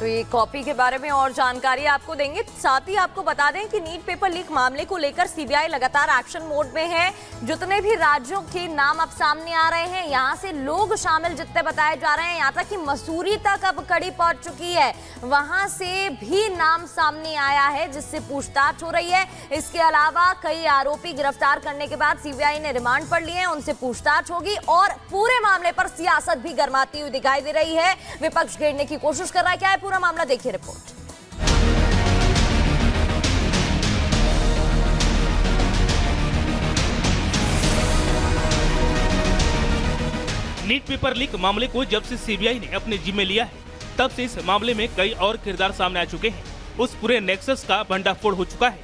तो ये कॉपी के बारे में और जानकारी आपको देंगे। साथ ही आपको बता दें कि नीट पेपर लीक मामले को लेकर सीबीआई लगातार एक्शन मोड में है। जितने भी राज्यों के नाम अब सामने आ रहे हैं, यहाँ से लोग शामिल जितने बताए जा रहे हैं, यहाँ तक कि मसूरी तक अब कड़ी पहुंच चुकी है, वहां से भी नाम सामने आया है जिससे पूछताछ हो रही है। इसके अलावा कई आरोपी गिरफ्तार करने के बाद सीबीआई ने रिमांड पर लिए हैं, उनसे पूछताछ होगी और पूरे मामले पर सियासत भी गर्माती हुई दिखाई दे रही है। विपक्ष घेरने की कोशिश कर रहा है। क्या है पूरा मामला, देखिए रिपोर्ट। नीट पेपर लीक मामले को जब से सीबीआई ने अपने जिम्मे लिया है, तब से इस मामले में कई और किरदार सामने आ चुके हैं। उस पूरे नेक्सस का भंडाफोड़ हो चुका है,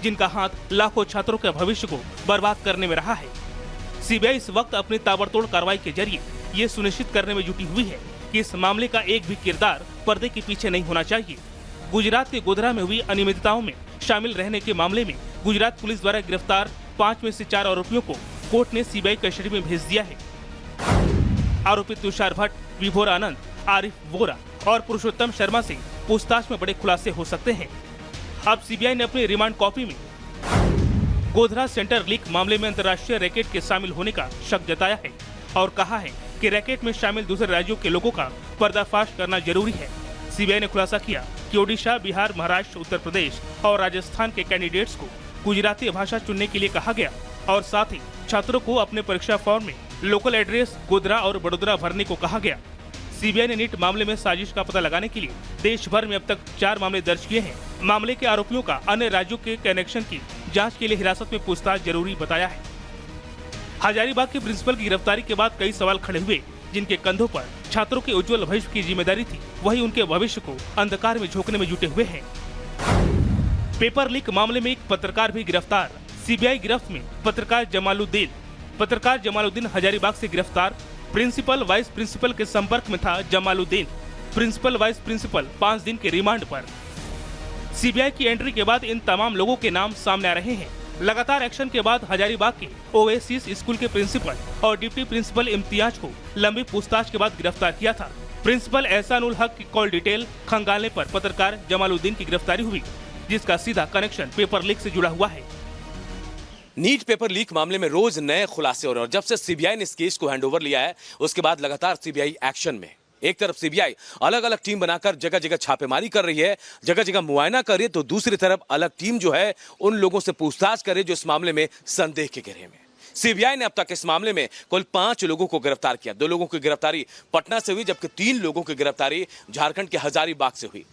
जिनका हाथ लाखों छात्रों के भविष्य को बर्बाद करने में रहा है। सीबीआई इस वक्त अपनी ताबड़तोड़ कार्रवाई के जरिए ये सुनिश्चित करने में जुटी हुई है कि इस मामले का एक भी किरदार पर्दे के पीछे नहीं होना चाहिए। गुजरात के गोधरा में हुई अनियमितताओं में शामिल रहने के मामले में गुजरात पुलिस द्वारा गिरफ्तार 5 में से 4 आरोपियों को कोर्ट ने सीबीआई कस्टडी में भेज दिया है। आरोपी तुषार भट्ट, विभोर आनंद, आरिफ वोरा और पुरुषोत्तम शर्मा से पूछताछ में बड़े खुलासे हो सकते हैं। अब सीबीआई ने अपनी रिमांड कॉपी में गोधरा सेंटर लीक मामले में अंतर्राष्ट्रीय रैकेट के शामिल होने का शक जताया है और कहा है कि रैकेट में शामिल दूसरे राज्यों के लोगों का पर्दाफाश करना जरूरी है। सीबीआई ने खुलासा किया कि ओडिशा, बिहार, महाराष्ट्र, उत्तर प्रदेश और राजस्थान के कैंडिडेट्स को गुजराती भाषा चुनने के लिए कहा गया और साथ ही छात्रों को अपने परीक्षा फॉर्म में लोकल एड्रेस गोधरा और बड़ोदरा भरने को कहा गया। सीबीआई ने नीट मामले में साजिश का पता लगाने के लिए देश भर में अब तक 4 मामले दर्ज किए हैं। मामले के आरोपियों का अन्य राज्यों के कनेक्शन की जांच के लिए हिरासत में पूछताछ जरूरी बताया है। हजारीबाग के प्रिंसिपल की गिरफ्तारी के बाद कई सवाल खड़े हुए, जिनके कंधों पर छात्रों के उज्जवल भविष्य की जिम्मेदारी थी, वही उनके भविष्य को अंधकार में झोंकने में जुटे हुए हैं। पेपर लीक मामले में एक पत्रकार भी गिरफ्तार। सीबीआई गिरफ्त में पत्रकार जमालुद्दीन हजारीबाग से गिरफ्तार। प्रिंसिपल वाइस प्रिंसिपल के संपर्क में था जमालुद्दीन। प्रिंसिपल वाइस प्रिंसिपल 5 दिन के रिमांड पर। सीबीआई की एंट्री के बाद इन तमाम लोगों के नाम सामने आ रहे हैं। लगातार एक्शन के बाद हजारीबाग के ओएसिस स्कूल के प्रिंसिपल और डिप्टी प्रिंसिपल इम्तियाज को लंबी पूछताछ के बाद गिरफ्तार किया था। प्रिंसिपल एहसानुल हक की कॉल डिटेल खंगालने पर पत्रकार जमालुद्दीन की गिरफ्तारी हुई, जिसका सीधा कनेक्शन पेपर लीक से जुड़ा हुआ है। नीट पेपर लीक मामले में रोज नए खुलासे हो रहे हैं और जब से सीबीआई ने इस केस को हैंडओवर लिया है, उसके बाद लगातार सीबीआई एक्शन में। एक तरफ सीबीआई अलग अलग टीम बनाकर जगह जगह छापेमारी कर रही है, जगह जगह मुआयना कर रही है, तो दूसरी तरफ अलग टीम जो है उन लोगों से पूछताछ कर रही है जो इस मामले में संदेह के घेरे में। सीबीआई ने अब तक इस मामले में कुल 5 लोगों को गिरफ्तार किया। 2 लोगों की गिरफ्तारी पटना से हुई, जबकि 3 लोगों की गिरफ्तारी झारखंड के हजारीबाग से हुई।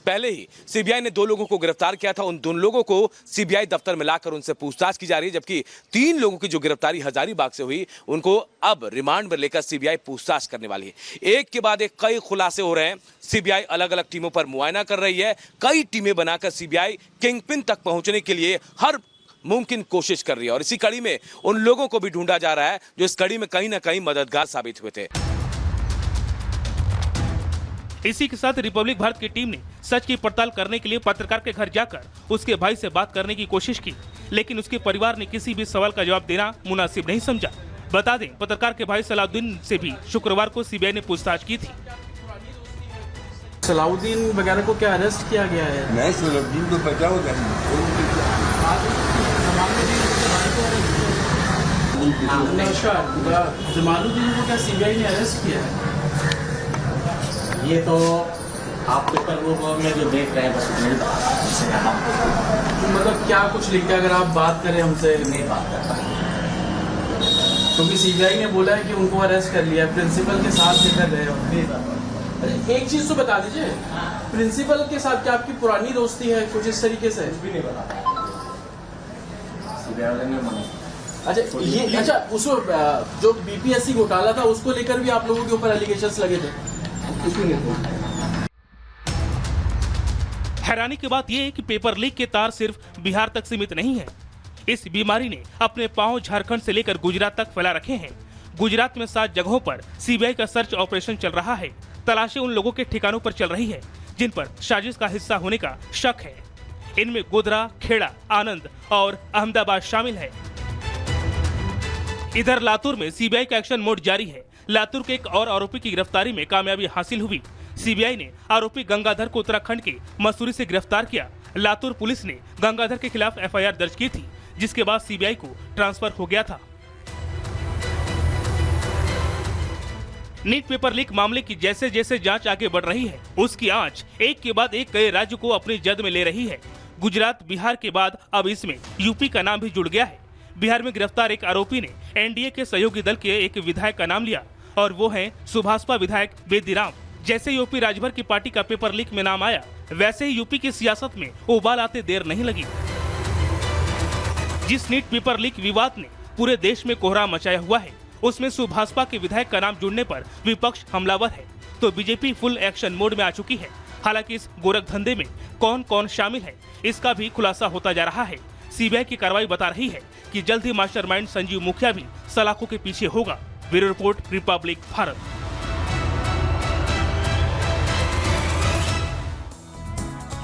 पहले ही सीबीआई ने 2 लोगों को गिरफ्तार किया था। उन 2 लोगों को सीबीआई दफ्तर में लाकर उनसे पूछताछ की जा रही है, जबकि 3 लोगों की जो गिरफ्तारी हजारीबाग से हुई, उनको अब रिमांड पर लेकर सीबीआई पूछताछ करने वाली है। एक के बाद एक कई खुलासे हो रहे हैं। सीबीआई अलग अलग टीमों पर मुआयना कर रही है। कई टीमें बनाकर सीबीआई किंगपिन तक पहुंचने के लिए हर मुमकिन कोशिश कर रही है और इसी कड़ी में उन लोगों को भी ढूंढा जा रहा है जो इस कड़ी में कहीं ना कहीं मददगार साबित हुए थे। इसी के साथ रिपब्लिक भारत की टीम ने सच की पड़ताल करने के लिए पत्रकार के घर जाकर उसके भाई से बात करने की कोशिश की, लेकिन उसके परिवार ने किसी भी सवाल का जवाब देना मुनासिब नहीं समझा। बता दें, पत्रकार के भाई सलाउद्दीन से भी शुक्रवार को सीबीआई ने पूछताछ की थी। सलाउद्दीन वगैरह को क्या अरेस्ट किया गया है? नहीं, सलाउद्दीन तो बचा होगा। जमालुद्दीन को क्या सीबीआई ने अरेस्ट किया है? ये तो आप पेपर में जो देख रहे हैं बस नहीं बता। मतलब क्या कुछ लिखा है? अगर आप बात करें हमसे नहीं बात कर पाएंगे, क्योंकि सीबीआई ने बोला है कि उनको अरेस्ट कर लिया, प्रिंसिपल के साथ लेकर गए। एक चीज तो बता दीजिए, प्रिंसिपल के साथ क्या आपकी पुरानी दोस्ती है कुछ इस तरीके से? भी नहीं बता सीबीआई वाले ने मना। अच्छा उसको जो बीपीएससी घोटाला था उसको लेकर भी आप लोगों के ऊपर एलिगेशंस लगे थे? हैरानी की बात यह है कि पेपर लीक के तार सिर्फ बिहार तक सीमित नहीं है। इस बीमारी ने अपने पांव झारखंड से लेकर गुजरात तक फैला रखे हैं। गुजरात में 7 जगहों पर सीबीआई का सर्च ऑपरेशन चल रहा है। तलाशी उन लोगों के ठिकानों पर चल रही है जिन पर साजिश का हिस्सा होने का शक है। इनमें गोधरा, खेड़ा, आनंद और अहमदाबाद शामिल है। इधर लातूर में सीबीआई का एक्शन मोड जारी है। लातूर के एक और आरोपी की गिरफ्तारी में कामयाबी हासिल हुई। सीबीआई ने आरोपी गंगाधर को उत्तराखंड के मसूरी से गिरफ्तार किया। लातूर पुलिस ने गंगाधर के खिलाफ एफआईआर दर्ज की थी, जिसके बाद सीबीआई को ट्रांसफर हो गया था। नीट पेपर लीक मामले की जैसे जैसे जांच आगे बढ़ रही है, उसकी आंच एक के बाद एक कई राज्यों को अपनी जद में ले रही है। गुजरात, बिहार के बाद अब इसमें यूपी का नाम भी जुड़ गया है। बिहार में गिरफ्तार एक आरोपी ने एनडीए के सहयोगी दल के एक विधायक का नाम लिया और वो है सुभाषपा विधायक बेदीराम। जैसे यूपी राज्यभर की पार्टी का पेपर लीक में नाम आया, वैसे ही यूपी की सियासत में उबाल आते देर नहीं लगी। जिस नीट पेपर लीक विवाद ने पूरे देश में कोहराम मचाया हुआ है, उसमें सुभाषपा के विधायक का नाम जुड़ने पर विपक्ष हमलावर है, तो बीजेपी फुल एक्शन मोड में आ चुकी है। हालांकि इस गोरख धंधे में कौन कौन शामिल है, इसका भी खुलासा होता जा रहा है। सीबीआई की कार्रवाई बता रही है कि जल्द ही मास्टरमाइंड संजीव मुखिया भी सलाखों के पीछे होगा। Bureau report, Republic Bharat.